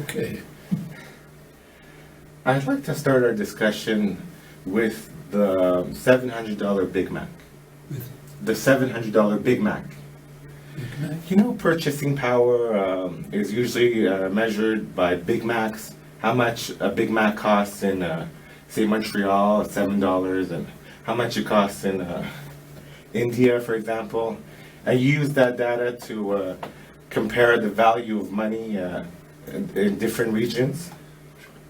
Okay. I'd like to start our discussion with the $700 Big Mac. With The $700 Big Mac. Big Mac? You know, purchasing power is usually measured by Big Macs. How much a Big Mac costs in, say, Montreal, $7, and how much it costs in India, for example. I use that data to compare the value of money in different regions.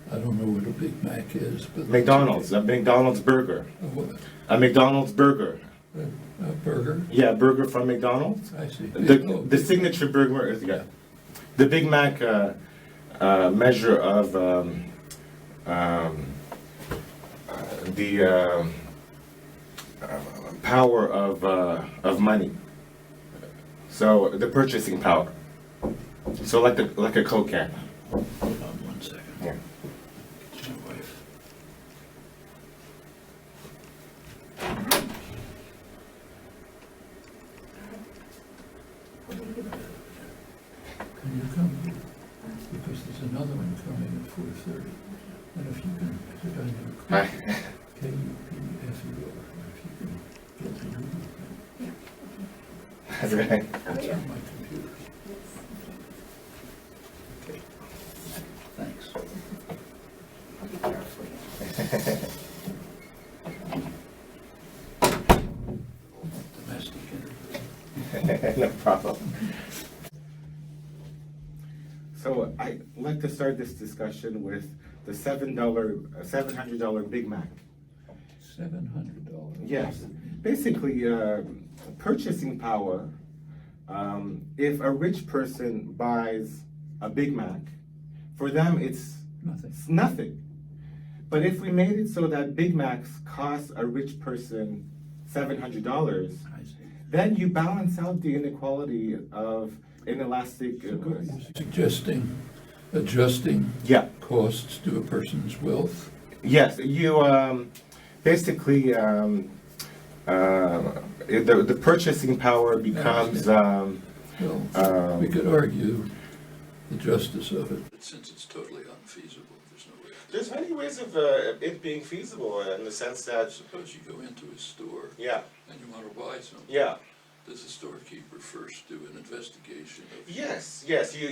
I don't know what a Big Mac is, but McDonald's, a McDonald's burger. A what? A McDonald's burger. A burger? Yeah, burger from McDonald's. I see. The signature burger is, yeah. The Big Mac measure of the power of money. So the purchasing power. So like a Coke can. Hold on 1 second. Yeah. Get your wife. Can you come? Because there's another one coming at 4:30. And if you can put on your Hi. KUPFUR, if you can get the Google thing. That's right. That's on my computer. Okay. Thanks. Domestic interview. No problem. So I'd like to start this discussion with the $700 Big Mac. $700. Yes, basically purchasing power. If a rich person buys a Big Mac, for them it's Nothing. nothing. But if we made it so that Big Macs cost a rich person $700, I see. then you balance out the inequality of inelastic goods. You're suggesting adjusting Yeah. costs to a person's wealth? Yes, you basically the purchasing power becomes Well, Um, we could argue the justice of it. Since it's totally unfeasible, there's no way. there's many ways of it being feasible in the sense that Suppose you go into a store yeah, and you want to buy something. yeah. Does the storekeeper first do an investigation of? Yes,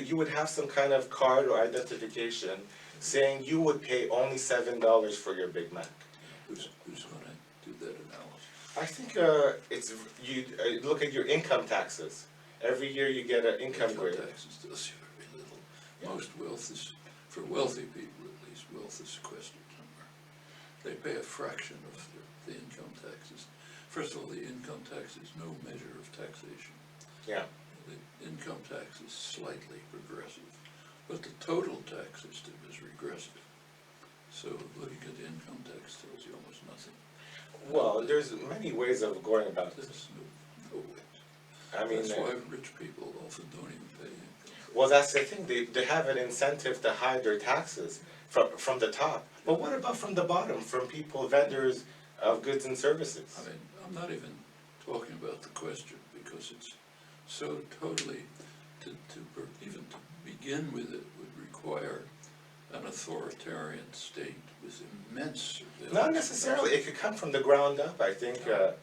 you would have some kind of card or identification saying you would pay only $7 for your Big Mac. Who's going to do that analysis? I think it's you look at your income taxes. Every year you get an income grade. Taxes tells you very little. Yeah. Most wealth is, for wealthy people at least, wealth is sequestered somewhere. They pay a fraction of the income taxes. First of all, the income tax is no measure of taxation. Yeah. The income tax is slightly progressive, but the total tax system is regressive. So looking at the income tax tells you almost nothing. Well, there's many ways of going about this. There's no way. I mean, That's why rich people often don't even pay income. well, that's the thing. They have an incentive to hide their taxes from the top. But what about from the bottom, from people, vendors of goods and services? I mean, I'm not even talking about the question because it's so totally, even to begin with it would require an authoritarian state with immense surveillance. Not necessarily. It could come from the ground up. I think How?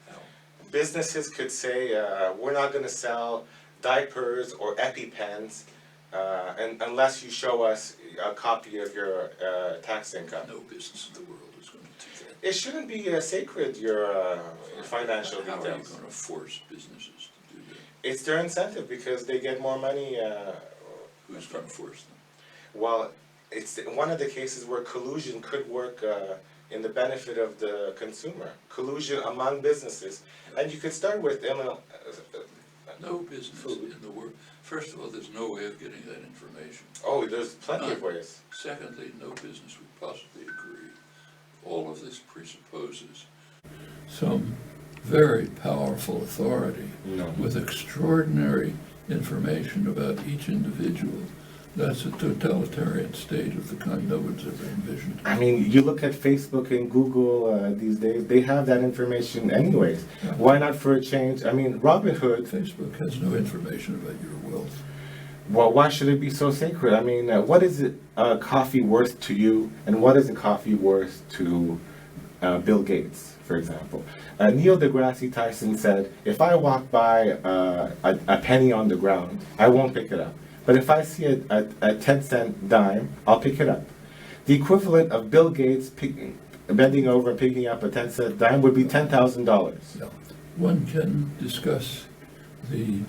businesses could say, we're not going to sell diapers or EpiPens unless you show us a copy of your tax income. No business in the world is going to do that. It shouldn't be sacred, your financial How are you details. going to force businesses to do that? It's their incentive because they get more money. Who's going to force them? Well, it's one of the cases where collusion could work in the benefit of the consumer. Collusion among businesses. And you could start with No business Food. in the world. First of all, there's no way of getting that information. oh, there's plenty of None. ways. Secondly, no business would possibly agree. All of this presupposes some very powerful authority No. with extraordinary information about each individual. That's a totalitarian state of the kind no one's ever envisioned. I mean, you look at Facebook and Google these days, they have that information anyways. Yeah. Why not for a change? I mean, Robinhood, Facebook has no information about your wealth. Well, why should it be so sacred? I mean, what is it coffee worth to you, and what is a coffee worth to Bill Gates, for example? Neil deGrasse Tyson said, if I walk by a penny on the ground, I won't pick it up. But if I see a 10-cent dime, I'll pick it up. The equivalent of Bill Gates bending over and picking up a 10-cent dime would be $10,000. Yeah. One can discuss the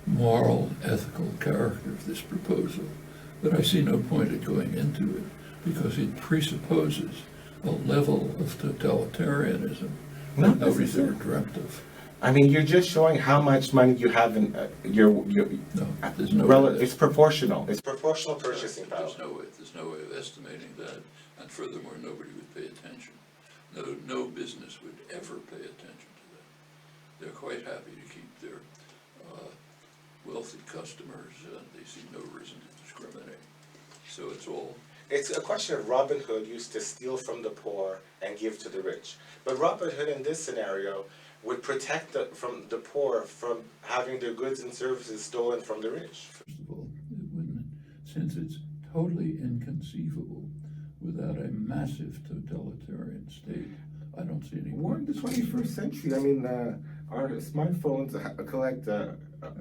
moral, ethical character of this proposal, but I see no point in going into it because it presupposes a level of totalitarianism that nobody's ever dreamt of. I mean, you're just showing how much money you have in your No, there's no way it's proportional. It's proportional purchasing power. There's no way of estimating that, and furthermore, nobody would pay attention. No business would ever pay attention to that. They're quite happy to keep their wealthy customers, and they see no reason to discriminate. So It's a question of Robin Hood used to steal from the poor and give to the rich. But Robin Hood in this scenario would protect from the poor from having their goods and services stolen from the rich. First of all, since it's totally inconceivable without a massive totalitarian state, I don't see any We're in point. the 21st century. I mean, our smartphones collect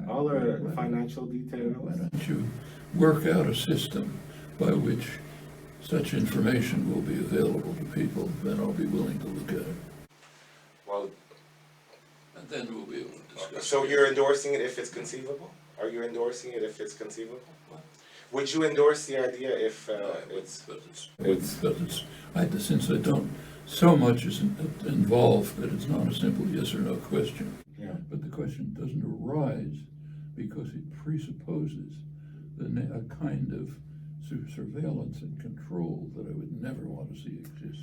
all our financial details. Why don't you work out a system by which such information will be available to people, then I'll be willing to look at it. Well, And then we'll be able to discuss. so you're endorsing it if it's conceivable? Are you endorsing it if it's conceivable? What? Would you endorse the idea if Since I don't, so much is involved that it's not a simple yes or no question. Yeah. But the question doesn't arise because it presupposes a kind of surveillance and control that I would never want to see exist.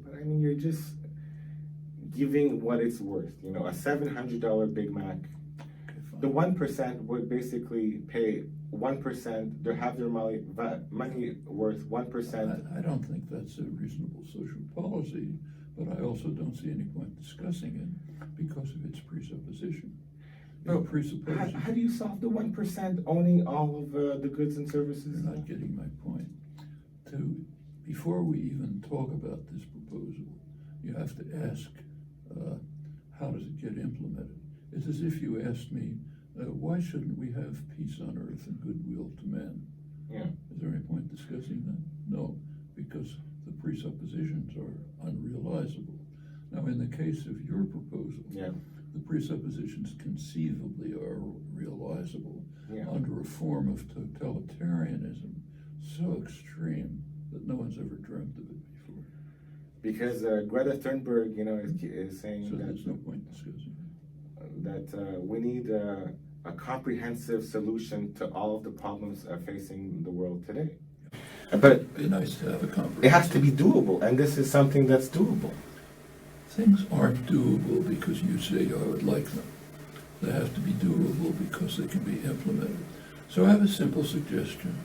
But I mean, you're just giving what it's worth. You know, a $700 Big Mac. Okay, fine. The 1% would basically pay 1%. They have their money worth 1%. I don't think that's a reasonable social policy, but I also don't see any point discussing it because of its presupposition. No, It presupposes. How do you solve the 1% owning all of the goods and services? You're not getting my point. Before we even talk about this proposal, you have to ask, how does it get implemented? It's as if you asked me, why shouldn't we have peace on earth and goodwill to men? Yeah. Is there any point discussing that? No, because the presuppositions are unrealizable. Now, in the case of your proposal, Yeah. the presuppositions conceivably are realizable Yeah. under a form of totalitarianism so extreme that no one's ever dreamt of it before. Because Greta Thunberg, you know, is saying So that there's no point discussing we need a comprehensive solution to all of the problems facing the world today. But it. It'd be nice to have a compromise. it has to be doable, and this is something that's doable. Things aren't doable because you say I would like them. They have to be doable because they can be implemented. So I have a simple suggestion.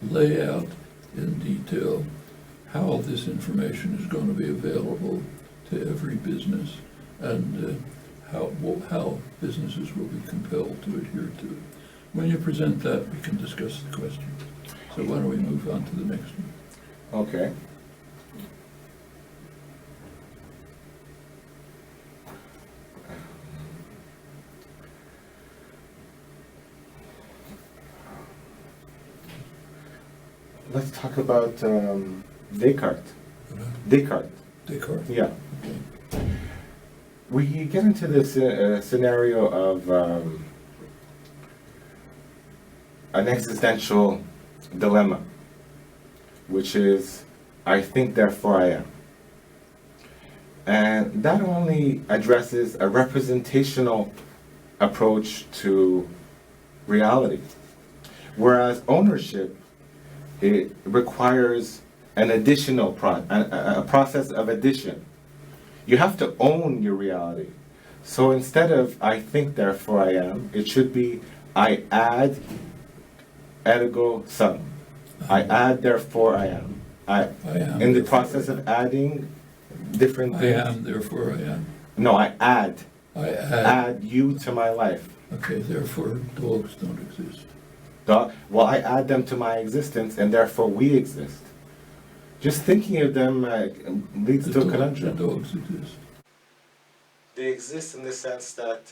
Lay out in detail how this information is going to be available to every business and how businesses will be compelled to adhere to it. When you present that, we can discuss the question. So why don't we move on to the next one? Okay. Let's talk about Descartes. Descartes. Descartes. Yeah. Okay. We get into this scenario of an existential dilemma, which is, I think, therefore I am. And that only addresses a representational approach to reality. Whereas ownership, it requires an additional a process of addition. You have to own your reality. So instead of I think therefore I am, it should be I add ergo sum. I add therefore I am. I am, in the therefore process I am. of adding different I things. am, therefore I am. No, I add. I add. Add you to my life. Okay, therefore dogs don't exist. Well, I add them to my existence, and therefore we exist. Just thinking of them leads to a The conundrum. dogs exist. They exist in the sense that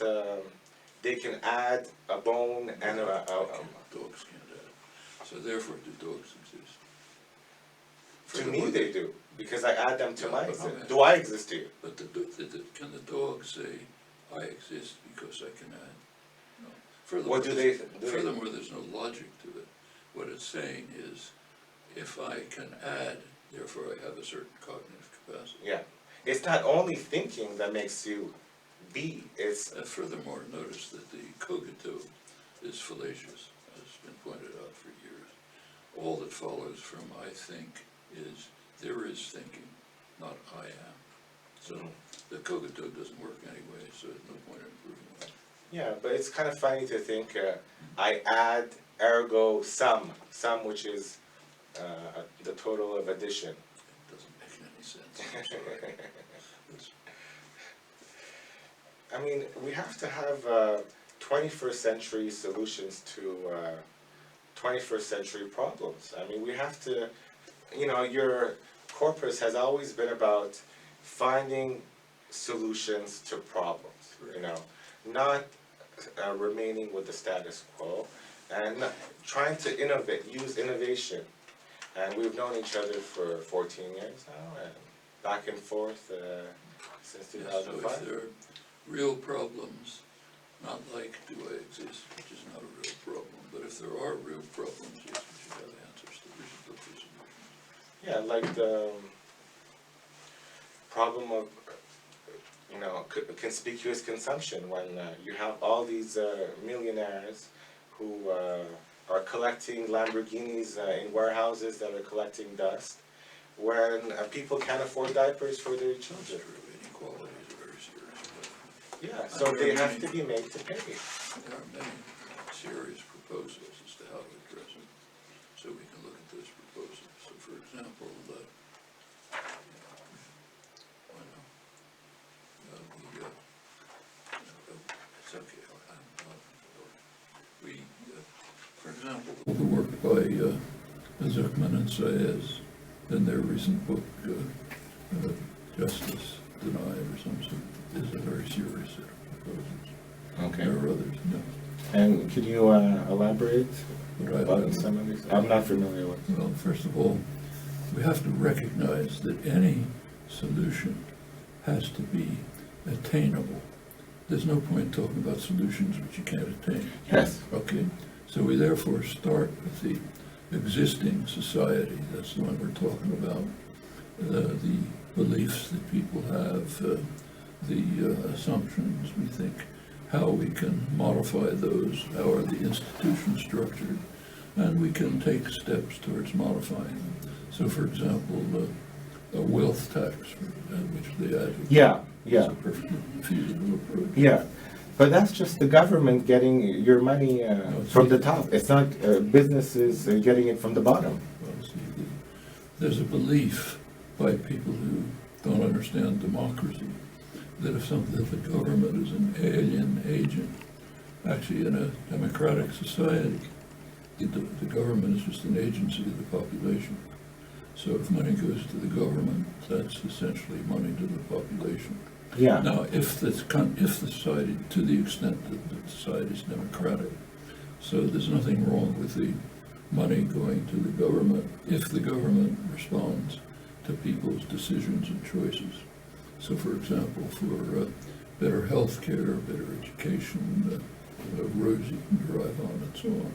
they can add a bone and Dogs can't add. So therefore do dogs exist? to me they do, because I add them to Yeah, my but existence. I'm Do I exist to you? But can the dog say, I exist because I can add? No. Furthermore, What do they? Furthermore, there's no logic to it. What it's saying is, if I can add, therefore I have a certain cognitive capacity. Yeah, it's not only thinking that makes you be. It's Furthermore, notice that the cogito is fallacious, as has been pointed out for years. All that follows from I think is there is thinking, not I am. So the cogito doesn't work anyway, so there's no point in improving that. yeah, but it's kind of funny to think I add ergo sum which is the total of addition. It doesn't make any sense. I'm sorry. It's- I mean, we have to have 21st century solutions to 21st century problems. I mean, we have to, your corpus has always been about finding solutions to problems, not remaining with the status quo and trying to innovate, use innovation. And we've known each other for 14 years now, and back and forth since Yeah, so if 2005. there are real problems, not like do I exist, which is not a real problem, but if there are real problems, yes, we should have answers that we should look for solutions. Yeah, like the problem of, conspicuous consumption, when you have all these millionaires who are collecting Lamborghinis in warehouses that are collecting dust, when people can't afford diapers for their children. Inequality is a very serious problem. Yeah, so they have to be made to pay. There are many serious proposals as to how to address it, so we can look at those proposals. So for example, it's okay, for example, the work by Zuckman and Saeed in their recent book, Justice Denied or something, is a very serious set of proposals. Okay. There are others, no. And could you elaborate But I about don't- some of these? I'm not familiar with. Well, first of all, we have to recognize that any solution has to be attainable. There's no point talking about solutions which you can't attain. Yes. Okay, so we therefore start with the existing society, that's the one we're talking about, the beliefs that people have, the assumptions we think, how we can modify those, how are the institutions structured, and we can take steps towards modifying them. So for example, a wealth tax, which they advocate. Yeah. Is a perfectly feasible approach. Yeah, but that's just the government getting your money from the top. It's not businesses getting it from the bottom. Well, see, there's a belief by people who don't understand democracy that if the government is an alien agent, actually in a democratic society, the government is just an agency of the population. So if money goes to the government, that's essentially money to the population. Yeah. Now, if the society, to the extent that the society is democratic, so there's nothing wrong with the money going to the government if the government responds to people's decisions and choices. So, for example, for better health care, better education, roads you can drive on, and so on.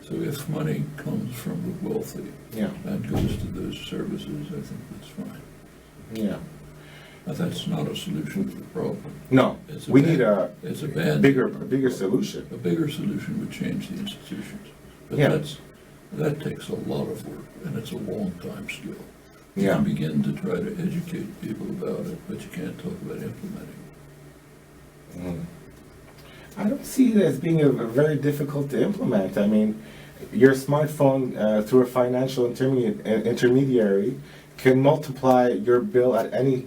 So if money comes from the wealthy and goes to those services, I think that's fine. Yeah. But that's not a solution to the problem. No, we need a bigger solution. A bigger solution would change the institutions. But that takes a lot of work, and it's a long time skill. You can begin to try to educate people about it, but you can't talk about implementing it. I don't see it as being very difficult to implement. I mean, your smartphone through a financial intermediary can multiply your bill at any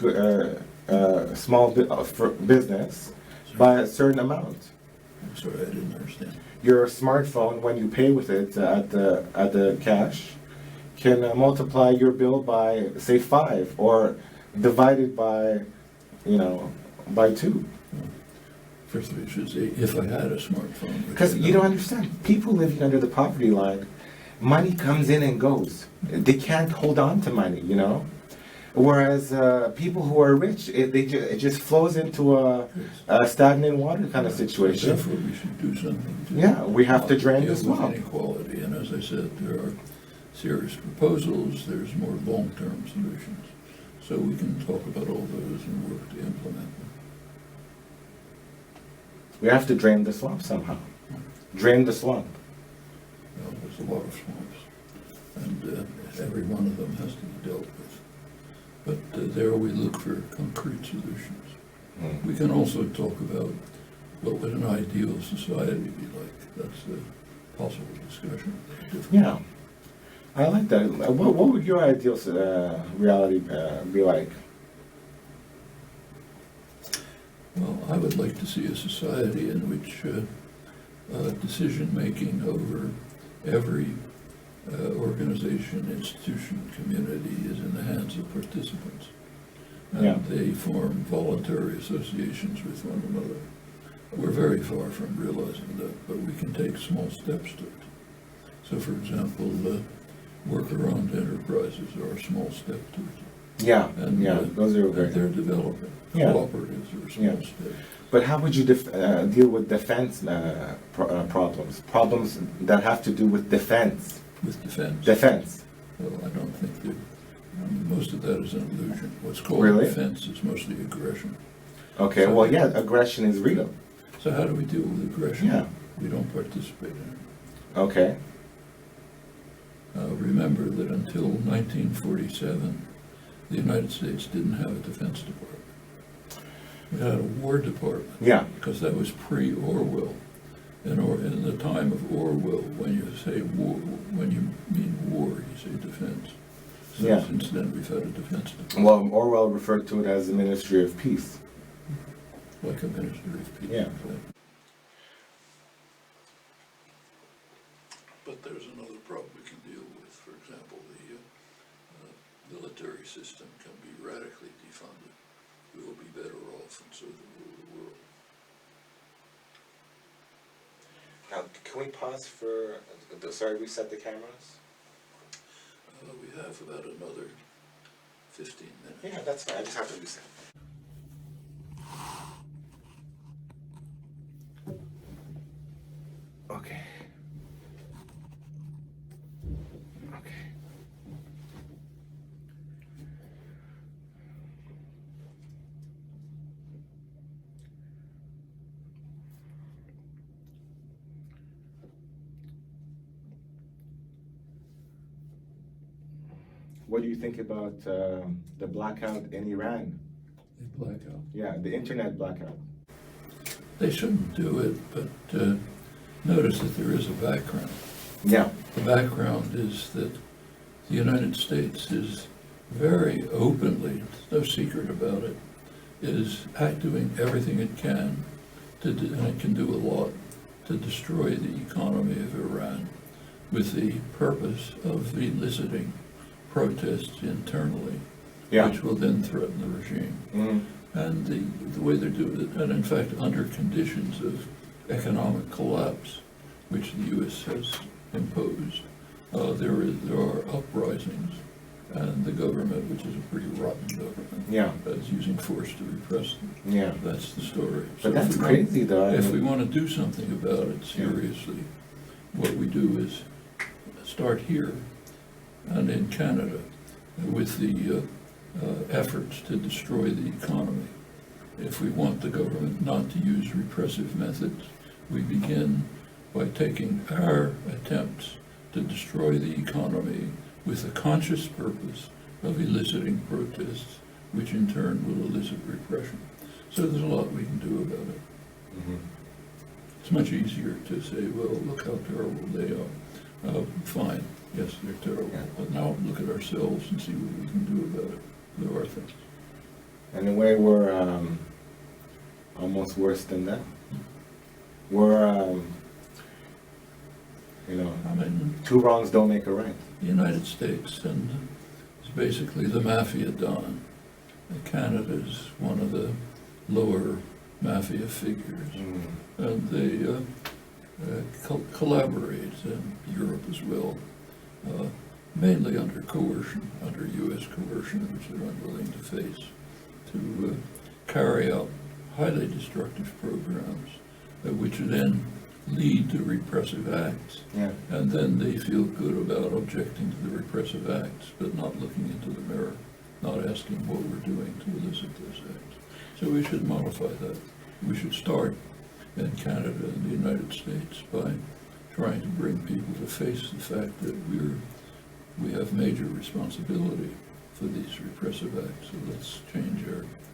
small business by a certain amount. I'm sorry, I didn't understand. Your smartphone, when you pay with it at the cash, can multiply your bill by, say, 5, or divided by, by 2. First of all, you should say, if I had a smartphone. Because you don't understand. People living under the poverty line, money comes in and goes. They can't hold on to money. Whereas people who are rich, it just flows into a stagnant water kind of situation. Therefore, we should do something to Yeah, we have to drain the swamp. Inequality, and as I said, there are serious proposals. There's more long-term solutions. So we can talk about all those and work to implement them. We have to drain the swamp somehow. Drain the swamp. Well, there's a lot of swamps, and every one of them has to be dealt with. But there we look for concrete solutions. We can also talk about what would an ideal society be like. That's a possible discussion. Yeah, I like that. What would your ideal reality be like? Well, I would like to see a society in which decision-making over every organization, institution, community is in the hands of participants. And they form voluntary associations with one another. We're very far from realizing that, but we can take small steps to it. So, for example, worker-owned enterprises are a small step to it. Yeah, And those are very. they're developing. Yeah. Cooperatives are small steps. But how would you deal with defense problems? Problems that have to do with defense. With defense? Defense. Well, I don't think that, most of that is an illusion. What's called Really? defense is mostly aggression. Okay, So- well, yeah, aggression is real. So how do we deal with aggression? Yeah. We don't participate in it. Okay. Remember that until 1947, the United States didn't have a defense department. We had a war department. Yeah. Because that was pre-Orwell. In the time of Orwell, when you say war, when you mean war, you say defense. So Yeah. since then, we've had a defense department, Well, Orwell referred to it as the Ministry of Peace. like a Ministry of Peace. Yeah. But there's another problem we can deal with. For example, the military system can be radically defunded. We will be better off, and so will the world. Now, can we pause for, reset the cameras? We have about another 15 minutes. Yeah, that's fine. I just have to reset. Okay. Okay. What do you think about the blackout in Iran? The blackout. Yeah, the internet blackout. They shouldn't do it, but notice that there is a background. Yeah. The background is that the United States is very openly, there's no secret about it, is doing everything it can, and it can do a lot, to destroy the economy of Iran with the purpose of eliciting protests internally, which will then threaten the regime. Mm-hmm. And the way they're doing it, and in fact under conditions of economic collapse, which the U.S. has imposed, there are uprisings, and the government, which is a pretty rotten government, is using force to repress them. Yeah. That's the story. But that's crazy, though. If we want to do something about it seriously, what we do is start here and in Canada with the efforts to destroy the economy. If we want the government not to use repressive methods, we begin by taking our attempts to destroy the economy with the conscious purpose of eliciting protests, which in turn will elicit repression. So there's a lot we can do about it. Mm-hmm. It's much easier to say, well, look how terrible they are. Fine, yes, they're terrible. Yeah. But now look at ourselves and see what we can do about it. There are things. In a way, we're almost worse than them. where, I mean, two wrongs don't make a right. the United States and is basically the mafia don. Canada is one of the lower mafia figures, and they collaborate, and Europe as well, mainly under coercion, under U.S. coercion, which they're unwilling to face, to carry out highly destructive programs, which then lead to repressive acts. Yeah. And then they feel good about objecting to the repressive acts, but not looking into the mirror, not asking what we're doing to elicit those acts. So we should modify that. We should start in Canada and the United States by trying to bring people to face the fact that we have major responsibility for these repressive acts. So let's change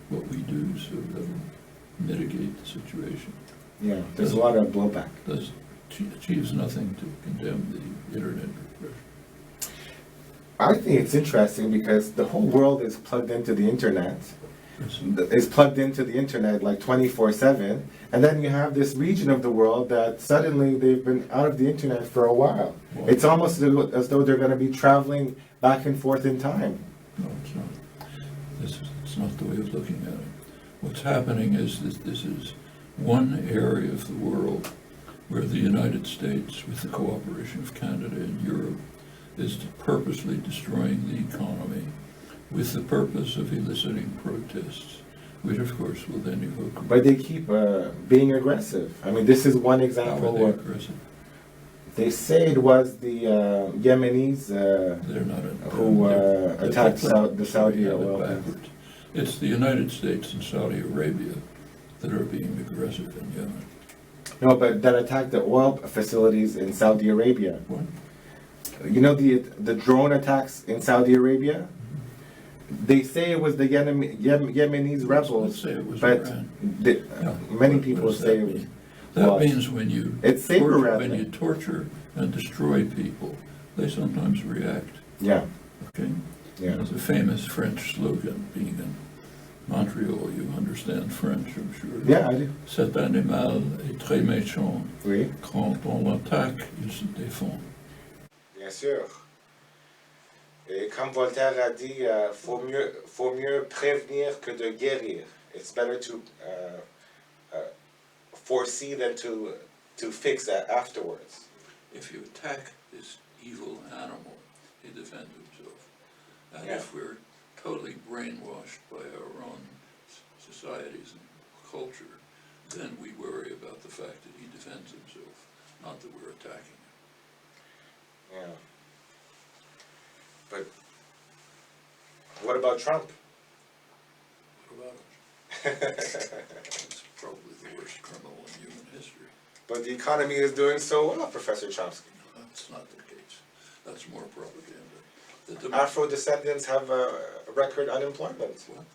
what we do so that will mitigate the situation. Yeah, there's a lot of blowback. Does achieves nothing to condemn the internet repression. I think it's interesting because the whole world is plugged into the internet. Is plugged into the internet like 24/7, and then you have this region of the world that suddenly they've been out of the internet for a while. Well, it's almost as though they're going to be traveling back and forth in time. No, it's not. It's not the way of looking at it. What's happening is that this is one area of the world where the United States, with the cooperation of Canada and Europe, is purposely destroying the economy with the purpose of eliciting protests, which of course will then evoke... But they keep being aggressive. I mean, this is one example How are where they aggressive? they say it was the Yemenis They're not who attacked the Saudi oil. Backwards. It's the United States and Saudi Arabia that are being aggressive in Yemen. No, but that attacked the oil facilities in Saudi Arabia. What? You know the drone attacks in Saudi Arabia? They say it was the Yemenis rebels, Let's say it was but Iran. many people say it was. That means when you It's safer when you torture and destroy people, they sometimes react. Yeah. Okay. Yeah. There's a famous French slogan. Being in Montreal, you understand French, I'm sure. Yeah, I do. Cet animal est très méchant. Oui. Quand on l'attaque, il se défend. Bien sûr. Et comme Voltaire a dit, faut mieux prévenir que de guérir. It's better to foresee than to fix that afterwards. If you attack this evil animal, he defends himself. And Yeah. if we're totally brainwashed by our own societies and culture, then we worry about the fact that he defends himself, not that we're attacking him. Yeah. But what about Trump? What about him? He's probably the worst criminal in human history. But the economy is doing so well, Professor Chomsky. That's not the case. That's more propaganda. Afro-descendants have record unemployment. What?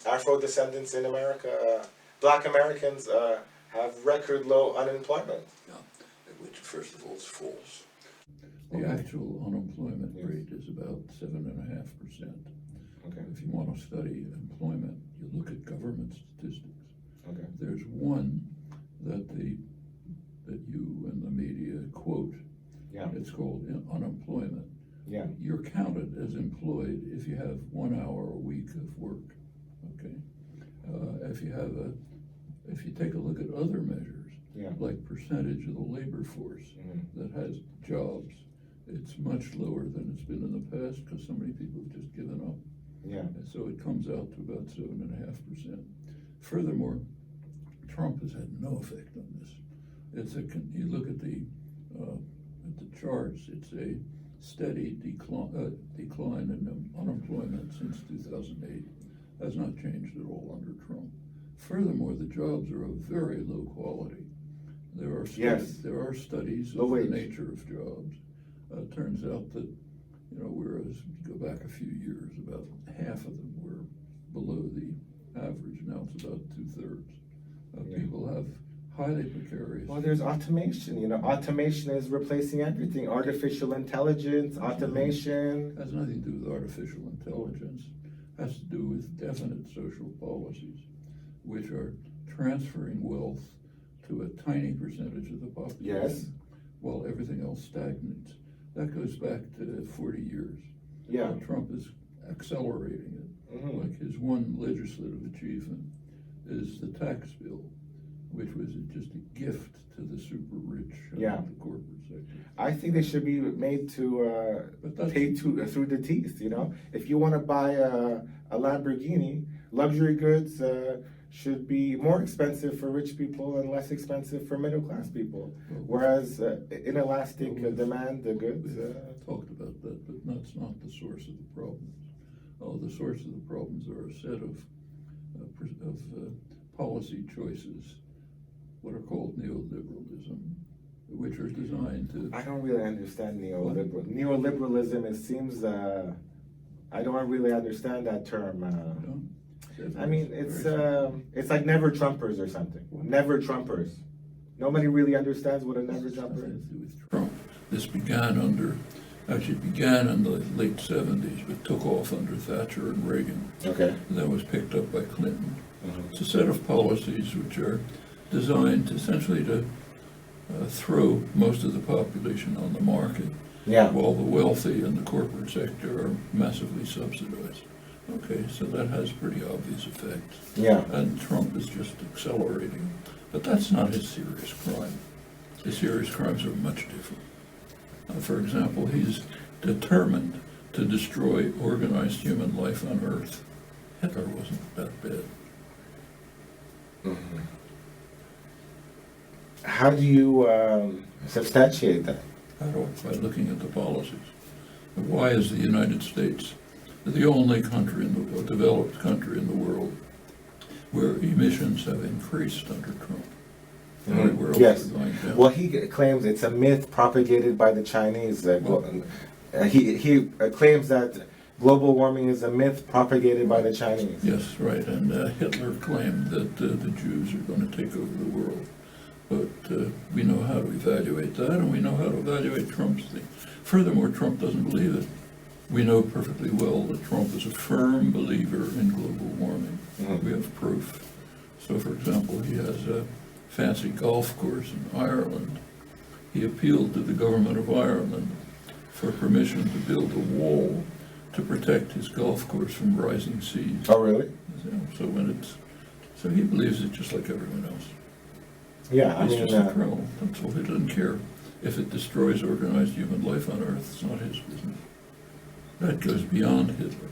Afro-descendants in America, Black Americans have record low unemployment. Yeah, which first of all is false. The actual unemployment rate is about 7.5%. Okay. If you want to study employment, you look at government statistics. Okay. There's one that you and the media quote. Yeah. It's called unemployment. Yeah. You're counted as employed if you have 1 hour a week of work. Okay. If you take a look at other measures, Yeah. like percentage of the labor force that has jobs, it's much lower than it's been in the past because so many people have just given up. Yeah. And so it comes out to about 7.5%. Furthermore, Trump has had no effect on this. You look at the charts. It's a steady decline in unemployment since 2008. Has not changed at all under Trump. Furthermore, the jobs are of very low quality. There are studies of the nature of jobs. Turns out that, whereas if you go back a few years, about half of them were below the average. Now it's about 2/3. People have highly precarious. Well, there's automation. Automation is replacing everything. Artificial intelligence, automation. It has nothing to do with artificial intelligence. It has to do with definite social policies, which are transferring wealth to a tiny percentage of the population, Yes. while everything else stagnates. That goes back to 40 years. Yeah. Trump is accelerating it. Mhm. Like his one legislative achievement is the tax bill, which was just a gift to the super rich Yeah. the corporate sector. I think they should be made to But that's- pay through the teeth. You know, if you want to buy a Lamborghini, luxury goods should be more expensive for rich people and less expensive for middle class people. Whereas inelastic demand the goods. We've talked about that, but that's not the source of the problems. The source of the problems are a set of policy choices, what are called neoliberalism, which are designed to. I don't really understand neoliberalism. It seems I don't really understand that term. I mean, it's like never Trumpers or something. Never Trumpers. Nobody really understands what a never Trumper is. With Trump, this began in the late 70s, but took off under Thatcher and Reagan. Okay. And then was picked up by Clinton. Mm-hmm. It's a set of policies which are designed essentially to throw most of the population on the market, Yeah. while the wealthy and the corporate sector are massively subsidized. Okay, so that has pretty obvious effects. Yeah. And Trump is just accelerating. But that's not his serious crime. His serious crimes are much different. For example, he's determined to destroy organized human life on Earth. Hitler wasn't that bad. Mm-hmm. How do you substantiate that? How do I? By looking at the policies. Why is the United States the only country developed country in the world where emissions have increased under Trump? Everywhere else Yes. are going down. Well, he claims it's a myth propagated by the Chinese. He claims that global warming is a myth propagated by the Chinese. Yes, right. And Hitler claimed that the Jews are going to take over the world. But we know how to evaluate that, and we know how to evaluate Trump's thing. Furthermore, Trump doesn't believe it. We know perfectly well that Trump is a firm believer in global warming. Mm-hmm. We have proof. So, for example, he has a fancy golf course in Ireland. He appealed to the government of Ireland for permission to build a wall to protect his golf course from rising seas. Oh, really? So he believes it just like everyone else. Yeah, He's just a criminal. That's all. He doesn't care if it destroys organized human life on Earth. It's not his business. That goes beyond Hitler.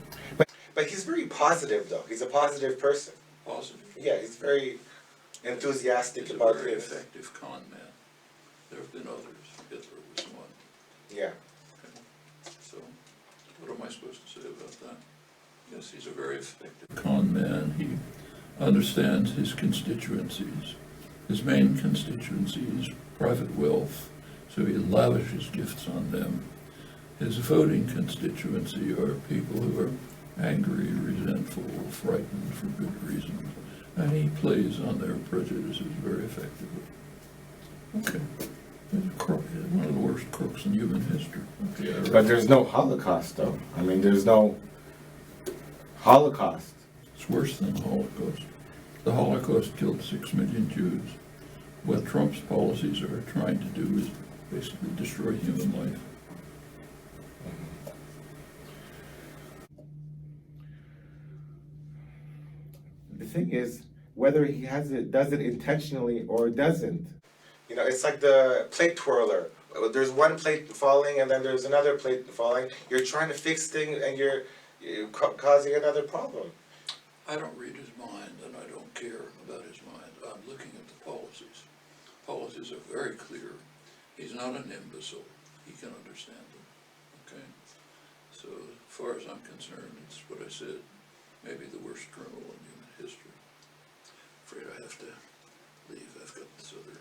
But he's very positive, though. He's a positive person. Positive. Yeah, he's very enthusiastic He's about a very this. effective con man. There have been others. Hitler was one. Yeah. Okay. So, what am I supposed to say about that? Yes, he's a very effective con man. He understands his constituencies. His main constituency is private wealth, so he lavishes gifts on them. His voting constituency are people who are angry, resentful, frightened for good reasons, and he plays on their prejudices very effectively. Okay. One of the worst crooks in human history. Okay, But there's no Holocaust, though. I mean, there's no Holocaust. It's worse than the Holocaust. The Holocaust killed 6 million Jews. What Trump's policies are trying to do is basically destroy human life. The thing is, whether he does it intentionally or doesn't. You know, it's like the plate twirler. There's one plate falling and then there's another plate falling. You're trying to fix things and you're causing another problem. I don't read his mind and I don't care about his mind. I'm looking at the policies. Policies are very clear. He's not an imbecile. He can understand them. Okay? So as far as I'm concerned, it's what I said. Maybe the worst criminal in human history. Afraid I have to leave. I've got this other